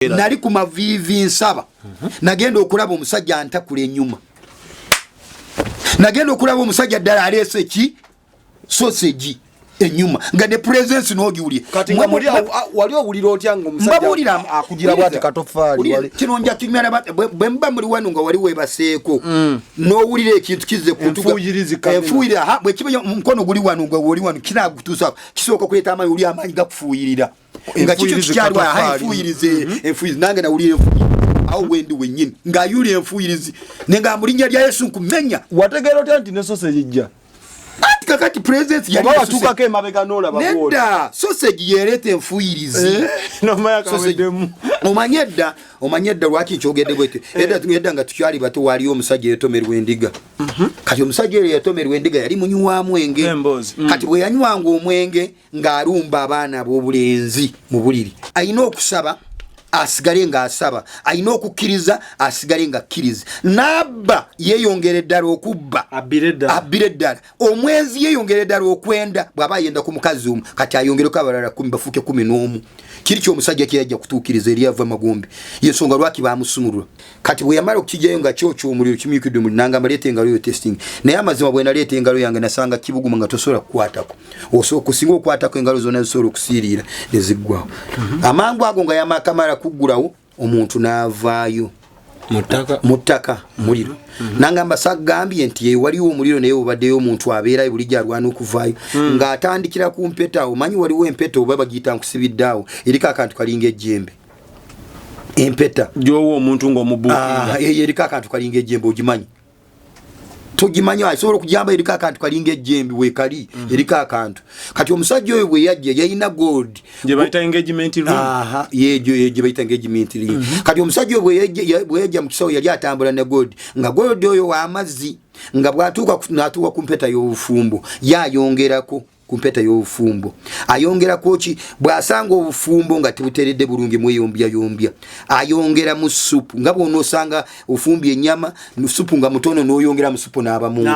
nali ku mavivi nsaba nagenda okulaba omusajja antakula enyuma nagenda okulaba omusajja ddala aleese ki sausage enyuma nga ne presence n'ogiwulye kati nga muri wali owulira otya nga omusajja akugira bwati katofaali wali kino nja kimera bwe mba muri wano nga wali webaseeko n'owulira ekintu kizze kutuga enfuuyira bwe kiba mukono guli wano nga woli wano kinaagutuusa kisooka kuleeta amaanyi uli amaanyi gakufuuyirira nga kikyo kikyalwa enfuuyirize enfuuyirize nange nawulira enfuuyirize awo wendi wennyini ng'ayuli enfuuyirizi nenga mu linnya lya Yesu nkumenya wategeera otya nti ne sausage ejja kakati presence yali watukako emabega n'olaba nedda sausage yereeta enfuuyirizi omanyedda lwaki nkyogedde bwete edda nga tukyali bato waliyo omusajja yatomerwa endiga kati omusajja eyo yatomerwa endiga yali munywa mwenge kati bwe yanywanga omwenge ng'alumba abaana ab'obulenzi mu buliri ayina okusaba asigale nga asaba ayina okukkiriza asigale nga akkiriza nabba yeeyongere ddala okubba abbire ddala omwezi yeeyongere ddala okwenda bw'aba yenda ku mukazi omu kati ayongereko abalala 10 bafuuke 11 kiri ky'omusajja kyeyajja kutuukiriza eri ava magombe yensonga lwaki baamusumulula kati bwe yamala okukijjayo nga kyokyo omuliro kimyukidde omuliro nanga maleeta engalo yo testing naye amazima bwe naleeta engalo yange nasanga kibuguma nga tosobola kukwatako okusinga okukwatako engalo zonna zisobola okusiiriira ne ziggwawo amangu ago nga yamakamala kuggulawo omuntu n'avaayo muttaka muliro nangamba sagambye nti waliwo omuliro naye obaddeyo omuntu abeerayo buli gyalwana okuvaayo ng'atandikira ku mpeta omanyi waliwo empeta oba bagiyita nkusibiddeawo eriko akantu kalinga ejjembe empeta gyowa omuntu ng'omubuukirira eriko akantu kalinga ejjembe ogimanyi togimanyi asobola okujamba eriko akantu kalinga ejjembe weekali eriko akantu kati omusajja oyo bwe yajja yalina gold gye bayita engagement ring gye bayita engagement ring kati omusajja oyo bwe yajja mu kisawo yali atambula ne gold nga gold oyo w'amazzi nga bw'atuuka n'atuuka ku mpeta y'obufumbo yayongerako ku mpeta y'obufumbo ayongerako ki bw'asanga obufumbo nga tebuteredde bulungi mweyombya ayongera mu supu nga bw'onoosanga ofumbye ennyama supu nga mutono n'oyongera mu supu n'aba mungi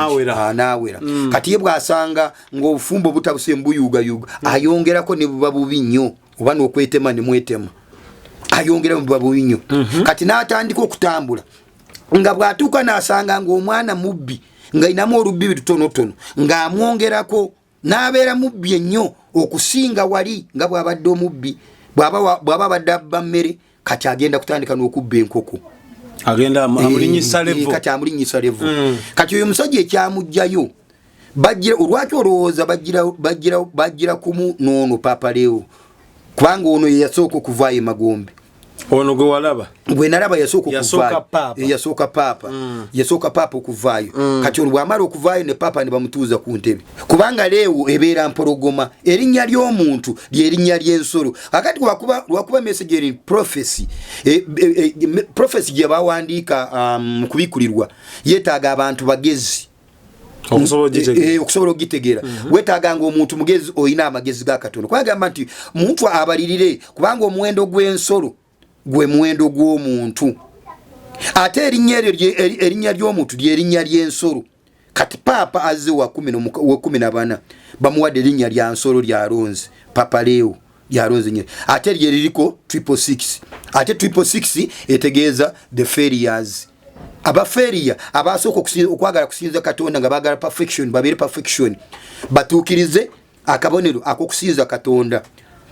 n'awera kati ye bw'asanga ng'obufumbo butabuse mbuyugayuga ayongerako ne buba bubi nnyo oba n'okwetema ne mwetema ayongera mu buba bubi nnyo kati n'atandika okutambula nga bw'atuuka n'asanga ng'omwana mubbi ng'ayinamu olubbi lutonotono ng'amwongerako n'abeera mubbi ennyo okusinga wali nga bw'abadde omubbi bw'aba badde abba mmere kati agenda kutandika n'okubba enkoko agenda amulinnyisa levo kati amulinnyisa levo kati oyo omusajja ekyamugjayo bajjira olwaki olowooza bajjira kumu n'ono Papa Leo kubanga ono ye yasooka okuvaayo Magombe ono gwe walaba bwe nalaba yasooka Papa okuvaayo kati olwo bw'amala okuvaayo ne Papa ne bamutuuza ku ntebe kubanga Leo ebeera mpologoma erinnya ly'omuntu ly'erinnya ly'ensolo kakati lwakuba message eri prophecy gye bawandiika mu kubikulirwa yeetaaga abantu bagezi okusobola okugitegeera weetaaganga omuntu mugezi olina amagezi ga Katonda kwagamba nti muntu abalirire kubanga omuwendo gw'ensolo gwe muwendo gw'omuntu ate erinnya ly'omuntu ly'erinnya ly'ensolo kati Papa azze wa 14 bamuwadde erinnya lya nsolo lyalonze Papa Leo lyalonze nye ate lye liriko 666 ate 666 etegeeza the failures abaferiya abasooka okwagala kusinza Katonda nga baagala perfection babeere perfection batuukirize akabonero ak'okusinza Katonda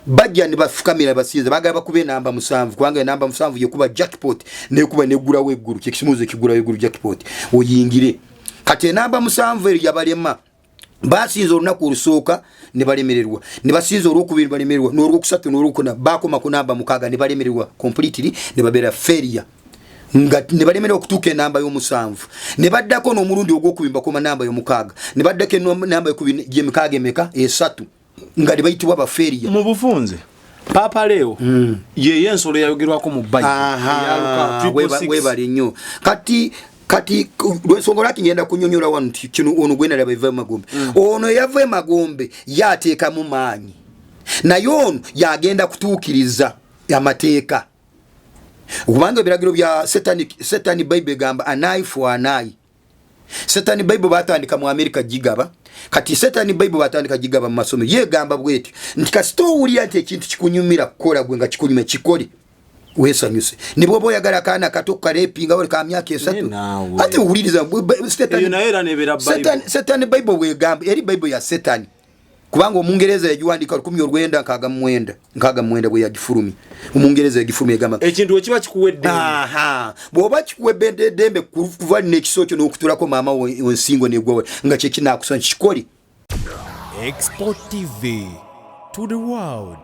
bajja ne bafukamira basinza baagala bakube namba 7 kubanga namba 7 yekuba jackpot nekuba negulawo eggulu kyekisimuzo ekigulawo eggulu jackpot oyingire kati namba 7 eri yabalema basinza olunaku olusooka ne balemererwa ne basinza olwokubiri balemererwa n'olwokusatu n'olwokuna bakoma ku namba 6 ne balemererwa completely ne babeera failure nga ne balemererwa okutuuka enamba y'omusanvu ne baddako n'omulundi ogw'okubimba koma namba y'omukaaga ne baddako enamba y'okubiri gy'emikaaga emeka esatu nga ne bayitibwa baferiya mu bufunze Papa Leo ye yensolo yayogerwako mu Bible webali nnyo kati lwensonga lwaki ngenda kunyonyola wano nti kino ono gwe nalaba eva Magombe ono yava Magombe yateekamu maanyi naye ono yagenda kutuukiriza amateeka kubanga ebiragiro bya Satanic Bible gamba an eye for an eye Satanic Bible batandika mu America gigaba kati Satanic Bible batandika gigaba mu masomero ye gamba bweti nti kasito uli ate ekintu kikunyumira kukola gwe nga kikunyume kikoli wesanyuse nibo boyagala kana kato karepinga wali ka myaka 3 ati uhuliriza Satan Bible wegamba eri Bible ya Satan kubanga omungereza yajuandika 1999 bwe yagifulumi omungereza yagifulumi egamba ekintu ekiba kikuwedde bwoba kikuwedde dembe kuva n'ekisokyo n'okutulako maama wensingo negwa nga kye kinakusana kikoli Export TV to the world.